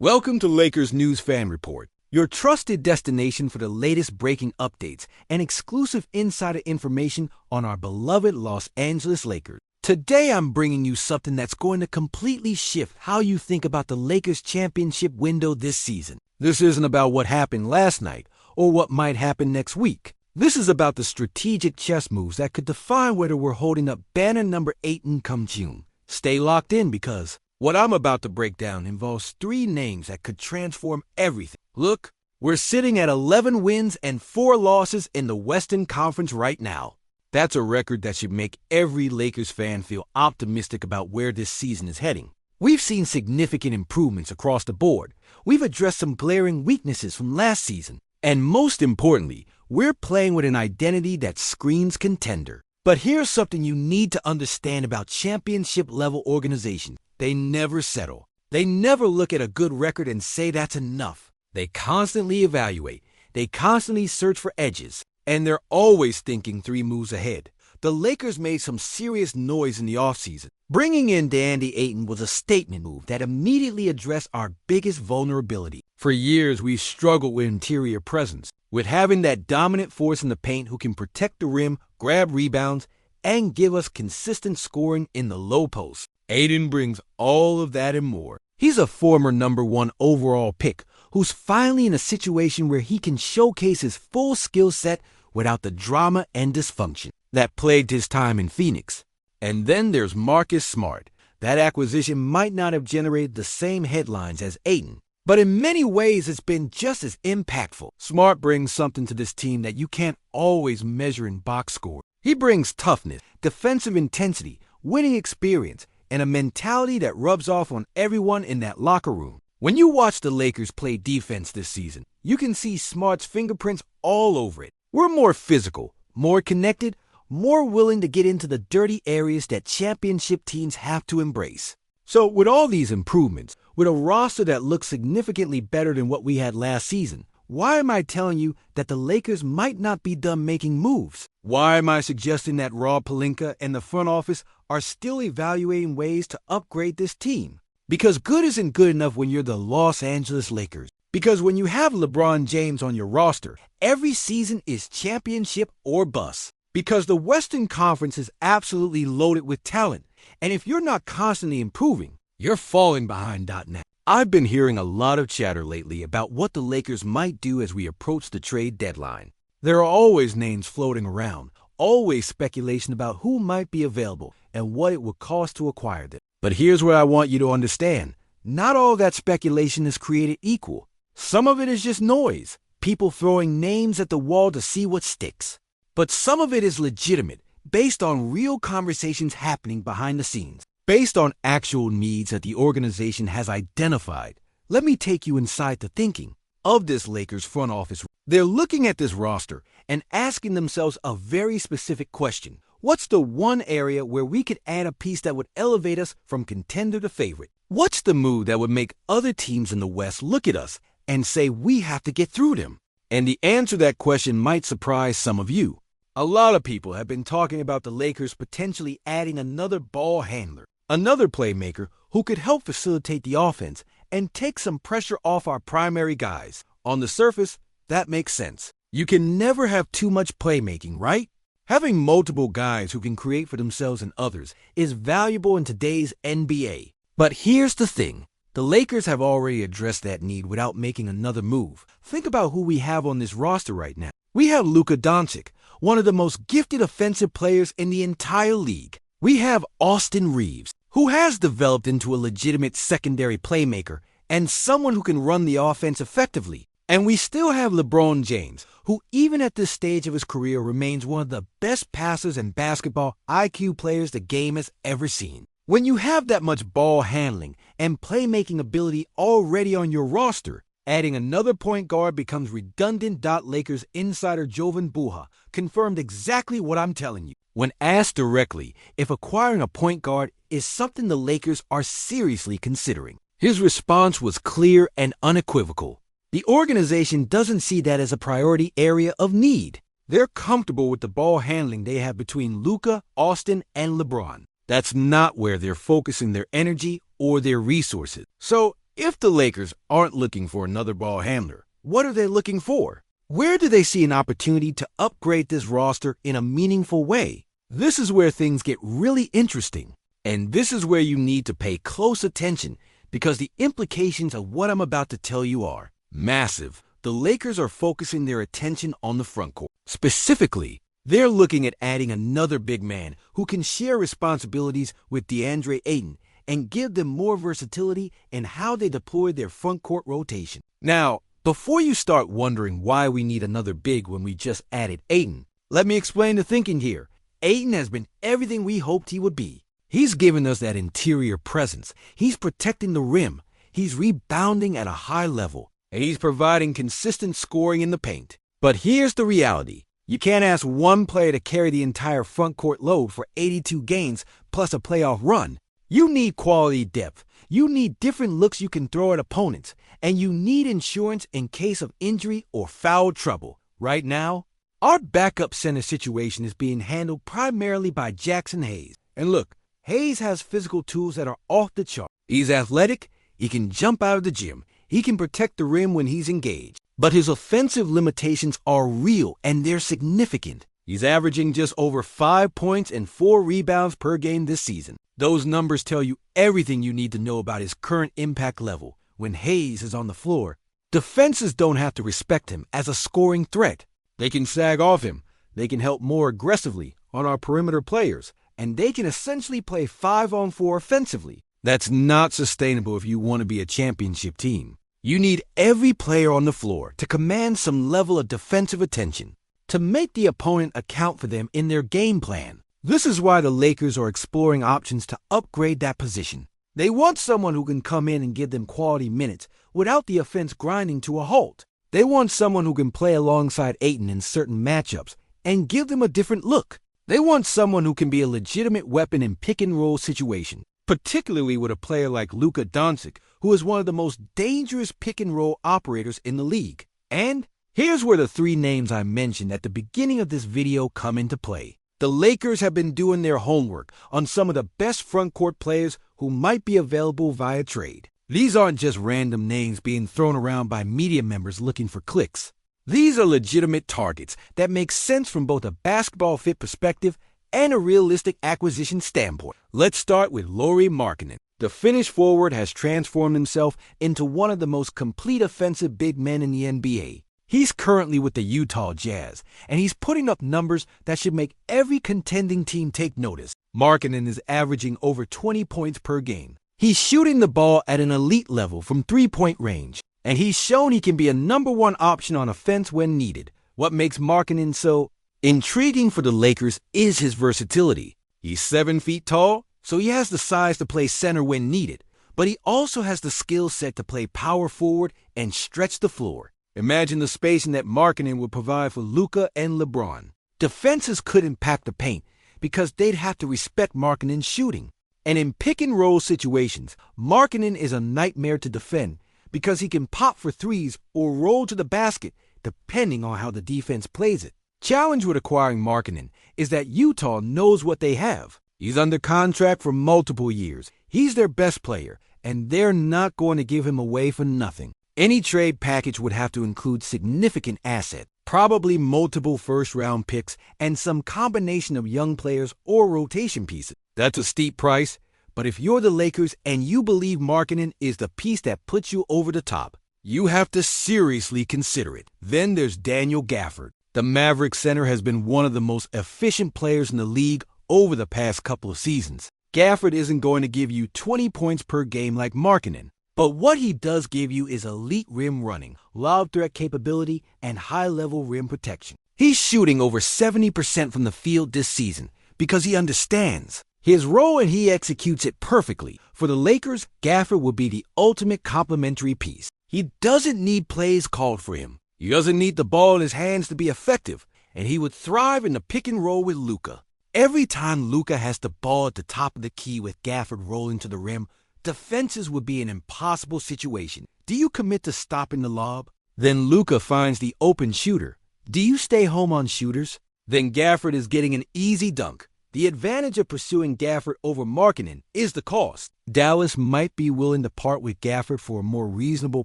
Welcome to Lakers News Fan Report, your trusted destination for the latest breaking updates and exclusive insider information on our beloved Los Angeles Lakers. Today I'm bringing you something that's going to completely shift how you think about the Lakers championship window this season. This isn't about what happened last night or what might happen next week. This is about the strategic chess moves that could define whether we're holding up banner number 8 come June. Stay locked in because what I'm about to break down involves 3 names that could transform everything. Look, we're sitting at 11 wins and 4 losses in the Western Conference right now. That's a record that should make every Lakers fan feel optimistic about where this season is heading. We've seen significant improvements across the board. We've addressed some glaring weaknesses from last season. And most importantly, we're playing with an identity that screams contender. But here's something you need to understand about championship-level organizations. They never settle. They never look at a good record and say that's enough. They constantly evaluate. They constantly search for edges. And they're always thinking 3 moves ahead. The Lakers made some serious noise in the offseason. Bringing in DeAndre Ayton was a statement move that immediately addressed our biggest vulnerability. For years, we've struggled with interior presence, with having that dominant force in the paint who can protect the rim, grab rebounds, and give us consistent scoring in the low post. Ayton brings all of that and more. He's a former number 1 overall pick who's finally in a situation where he can showcase his full skill set without the drama and dysfunction that plagued his time in Phoenix. And then there's Marcus Smart. That acquisition might not have generated the same headlines as Ayton, but in many ways it's been just as impactful. Smart brings something to this team that you can't always measure in box score. He brings toughness, defensive intensity, winning experience, and a mentality that rubs off on everyone in that locker room. When you watch the Lakers play defense this season, you can see Smart's fingerprints all over it. We're more physical, more connected, more willing to get into the dirty areas that championship teams have to embrace. So with all these improvements, with a roster that looks significantly better than what we had last season, why am I telling you that the Lakers might not be done making moves? Why am I suggesting that Rob Pelinka and the front office are still evaluating ways to upgrade this team? Because good isn't good enough when you're the Los Angeles Lakers. Because when you have LeBron James on your roster, every season is championship or bust. Because the Western Conference is absolutely loaded with talent. And if you're not constantly improving, you're falling behind .net. I've been hearing a lot of chatter lately about what the Lakers might do as we approach the trade deadline. There are always names floating around, always speculation about who might be available and what it would cost to acquire them. But here's what I want you to understand. Not all that speculation is created equal. Some of it is just noise, people throwing names at the wall to see what sticks. But some of it is legitimate, based on real conversations happening behind the scenes, based on actual needs that the organization has identified. Let me take you inside the thinking of this Lakers front office. They're looking at this roster and asking themselves a very specific question. What's the one area where we could add a piece that would elevate us from contender to favorite? What's the move that would make other teams in the West look at us and say we have to get through them? And the answer to that question might surprise some of you. A lot of people have been talking about the Lakers potentially adding another ball handler, another playmaker who could help facilitate the offense and take some pressure off our primary guys. On the surface, that makes sense. You can never have too much playmaking, right? Having multiple guys who can create for themselves and others is valuable in today's NBA. But here's the thing. The Lakers have already addressed that need without making another move. Think about who we have on this roster right now. We have Luka Doncic, one of the most gifted offensive players in the entire league. We have Austin Reeves, who has developed into a legitimate secondary playmaker and someone who can run the offense effectively. And we still have LeBron James, who even at this stage of his career remains one of the best passers and basketball IQ players the game has ever seen. When you have that much ball handling and playmaking ability already on your roster, adding another point guard becomes redundant. Lakers insider Jovan Buha confirmed exactly what I'm telling you. When asked directly if acquiring a point guard is something the Lakers are seriously considering, his response was clear and unequivocal. The organization doesn't see that as a priority area of need. They're comfortable with the ball handling they have between Luka, Austin, and LeBron. That's not where they're focusing their energy or their resources. So If the Lakers aren't looking for another ball handler, what are they looking for? Where do they see an opportunity to upgrade this roster in a meaningful way? This is where things get really interesting. And this is where you need to pay close attention because the implications of what I'm about to tell you are massive. The Lakers are focusing their attention on the front court. Specifically, they're looking at adding another big man who can share responsibilities with DeAndre Ayton and give them more versatility in how they deploy their front court rotation. Now, before you start wondering why we need another big when we just added Ayton, let me explain the thinking here. Ayton has been everything we hoped he would be. He's given us that interior presence. He's protecting the rim. He's rebounding at a high level. And he's providing consistent scoring in the paint. But here's the reality. You can't ask one player to carry the entire front court load for 82 games plus a playoff run. You need quality depth. You need different looks you can throw at opponents. And you need insurance in case of injury or foul trouble. Right now, our backup center situation is being handled primarily by Jackson Hayes. And look, Hayes has physical tools that are off the chart. He's athletic, he can jump out of the gym, he can protect the rim when he's engaged. But his offensive limitations are real and they're significant. He's averaging just over 5 points and 4 rebounds per game this season. Those numbers tell you everything you need to know about his current impact level. When Hayes is on the floor, defenses don't have to respect him as a scoring threat. They can sag off him. They can help more aggressively on our perimeter players. And they can essentially play 5-on-4 offensively. That's not sustainable if you want to be a championship team. You need every player on the floor to command some level of defensive attention, to make the opponent account for them in their game plan. This is why the Lakers are exploring options to upgrade that position. They want someone who can come in and give them quality minutes without the offense grinding to a halt. They want someone who can play alongside Ayton in certain matchups and give them a different look. They want someone who can be a legitimate weapon in pick-and-roll situations, particularly with a player like Luka Doncic, who is one of the most dangerous pick-and-roll operators in the league. And here's where the 3 names I mentioned at the beginning of this video come into play. The Lakers have been doing their homework on some of the best front-court players who might be available via trade. These aren't just random names being thrown around by media members looking for clicks. These are legitimate targets that make sense from both a basketball fit perspective and a realistic acquisition standpoint. Let's start with Lauri Markkanen. The Finnish forward has transformed himself into one of the most complete offensive big men in the NBA. He's currently with the Utah Jazz, and he's putting up numbers that should make every contending team take notice. Markkanen is averaging over 20 points per game. He's shooting the ball at an elite level from three-point range. And he's shown he can be a number 1 option on offense when needed. What makes Markkanen so intriguing for the Lakers is his versatility. He's 7 feet tall, so he has the size to play center when needed. But he also has the skill set to play power forward and stretch the floor. Imagine the spacing that Markkanen would provide for Luka and LeBron. Defenses couldn't pack the paint because they'd have to respect Markkanen's shooting. And in pick-and-roll situations, Markkanen is a nightmare to defend, because he can pop for threes or roll to the basket, depending on how the defense plays it. Challenge with acquiring Markkanen is that Utah knows what they have. He's under contract for multiple years. He's their best player, and they're not going to give him away for nothing. Any trade package would have to include significant assets, probably multiple first-round picks, and some combination of young players or rotation pieces. That's a steep price. But if you're the Lakers and you believe Markkanen is the piece that puts you over the top, you have to seriously consider it. Then there's Daniel Gafford. The Mavericks center has been one of the most efficient players in the league over the past couple of seasons. Gafford isn't going to give you 20 points per game like Markkanen, but what he does give you is elite rim running, lob threat capability, and high-level rim protection. He's shooting over 70% from the field this season because he understands his role and he executes it perfectly. For the Lakers, Gafford will be the ultimate complementary piece. He doesn't need plays called for him. He doesn't need the ball in his hands to be effective, and he would thrive in the pick and roll with Luka. Every time Luka has the ball at the top of the key with Gafford rolling to the rim, defenses would be an impossible situation. Do you commit to stopping the lob? Then Luka finds the open shooter. Do you stay home on shooters? Then Gafford is getting an easy dunk. The advantage of pursuing Gafford over Markkanen is the cost. Dallas might be willing to part with Gafford for a more reasonable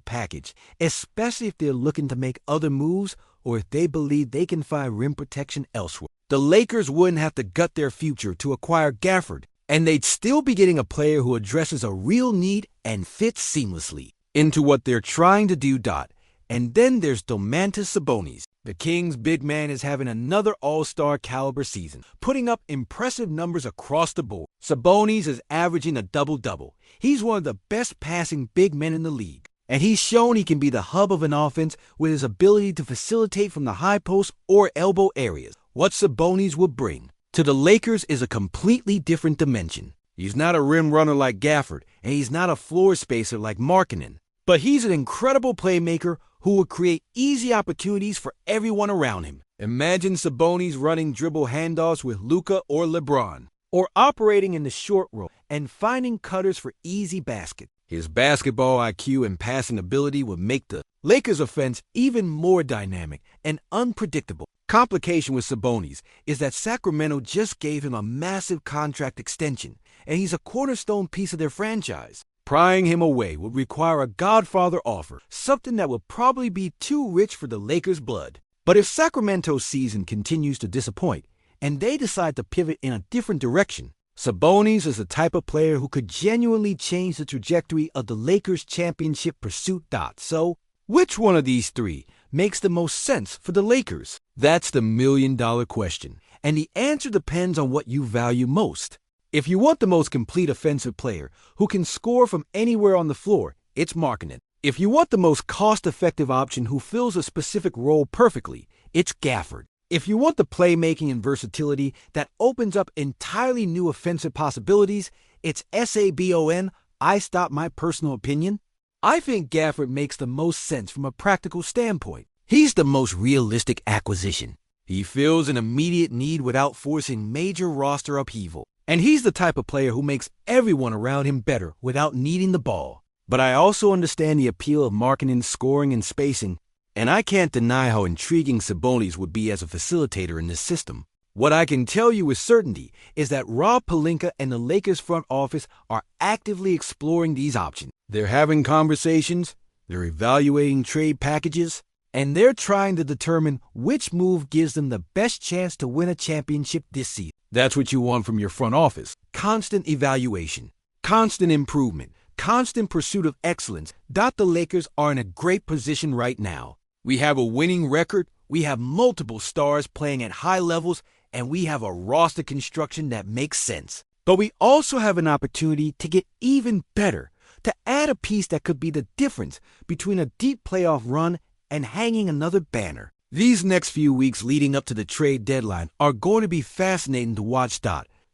package, especially if they're looking to make other moves or if they believe they can find rim protection elsewhere. The Lakers wouldn't have to gut their future to acquire Gafford, and they'd still be getting a player who addresses a real need and fits seamlessly into what they're trying to do. And then there's Domantas Sabonis. The Kings' big man is having another all-star caliber season, putting up impressive numbers across the board. Sabonis is averaging a double-double. He's one of the best passing big men in the league, and he's shown he can be the hub of an offense with his ability to facilitate from the high post or elbow areas. What Sabonis will bring to the Lakers is a completely different dimension. He's not a rim runner like Gafford, and he's not a floor spacer like Markkanen, but he's an incredible playmaker who will create easy opportunities for everyone around him. Imagine Sabonis running dribble handoffs with Luka or LeBron, or operating in the short roll and finding cutters for easy baskets. His basketball IQ and passing ability would make the Lakers' offense even more dynamic and unpredictable. Complication with Sabonis is that Sacramento just gave him a massive contract extension, and he's a cornerstone piece of their franchise. Prying him away would require a Godfather offer, something that would probably be too rich for the Lakers' blood. But if Sacramento's season continues to disappoint, and they decide to pivot in a different direction, Sabonis is the type of player who could genuinely change the trajectory of the Lakers' championship pursuit. So, which one of these three makes the most sense for the Lakers? That's the million-dollar question, and the answer depends on what you value most. If you want the most complete offensive player who can score from anywhere on the floor, it's Markkanen. If you want the most cost-effective option who fills a specific role perfectly, it's Gafford. If you want the playmaking and versatility that opens up entirely new offensive possibilities, it's Sabon. My personal opinion. I think Gafford makes the most sense from a practical standpoint. He's the most realistic acquisition. He fills an immediate need without forcing major roster upheaval. And he's the type of player who makes everyone around him better without needing the ball. But I also understand the appeal of Markkanen's scoring and spacing, and I can't deny how intriguing Sabonis would be as a facilitator in this system. What I can tell you with certainty is that Rob Pelinka and the Lakers front office are actively exploring these options. They're having conversations, they're evaluating trade packages, and they're trying to determine which move gives them the best chance to win a championship this season. That's what you want from your front office. Constant evaluation, constant improvement, constant pursuit of excellence. The Lakers are in a great position right now. We have a winning record, we have multiple stars playing at high levels, and we have a roster construction that makes sense. But we also have an opportunity to get even better, to add a piece that could be the difference between a deep playoff run and hanging another banner. These next few weeks leading up to the trade deadline are going to be fascinating to watch.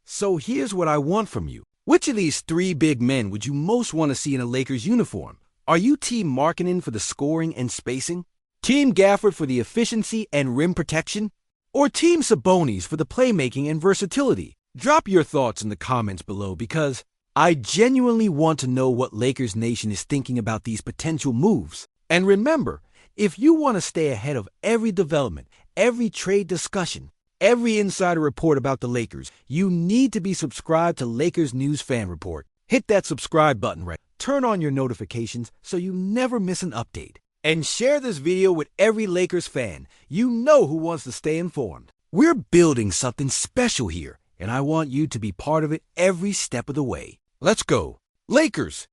So here's what I want from you. Which of these three big men would you most want to see in a Lakers uniform? Are you Team Markkanen for the scoring and spacing? Team Gafford for the efficiency and rim protection? Or Team Sabonis for the playmaking and versatility? Drop your thoughts in the comments below because I genuinely want to know what Lakers Nation is thinking about these potential moves. And remember, if you want to stay ahead of every development, every trade discussion, every insider report about the Lakers, you need to be subscribed to Lakers News Fan Report. Hit that subscribe button right. Turn on your notifications so you never miss an update. And share this video with every Lakers fan you know who wants to stay informed. We're building something special here, and I want you to be part of it every step of the way. Let's go. Lakers!